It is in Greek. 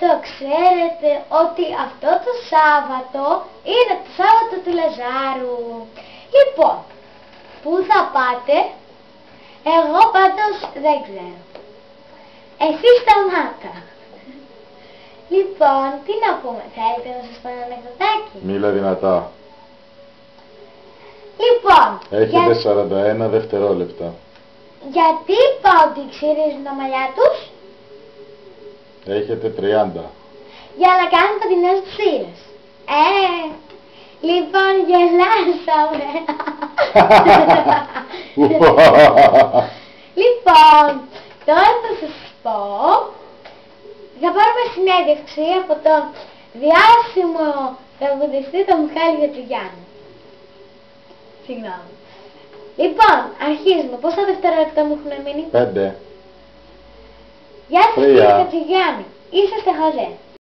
Το ξέρετε ότι αυτό το Σάββατο είναι το Σάββατο του Λαζάρου. Λοιπόν, πού θα πάτε? Εγώ πάντως δεν ξέρω. Εσύ σταμάτα. Λοιπόν, τι να πούμε, θέλετε να σας πω ένα ανεκδοτάκι? Μίλα δυνατά. Λοιπόν, Έχετε 41 δευτερόλεπτα. γιατί οι πόντοι ξυρίζουν τα μαλλιά τους? Έχετε 30. Για να κάνουν κοντινές ψήρες. Λοιπόν, γελάσαμε. Λοιπόν, τώρα θα σας πω, θα πάρουμε συνέντευξη από τον διάσημο τραγουδιστή τον Μιχάλη Χατζηγιάννη. Συγγνώμη. Λοιπόν, αρχίζουμε. Πόσα δευτερόλεπτα μου έχουν μείνει? 5. Γεια σας κύριε Χατζηγιάννη. Είσαστε χαζέ.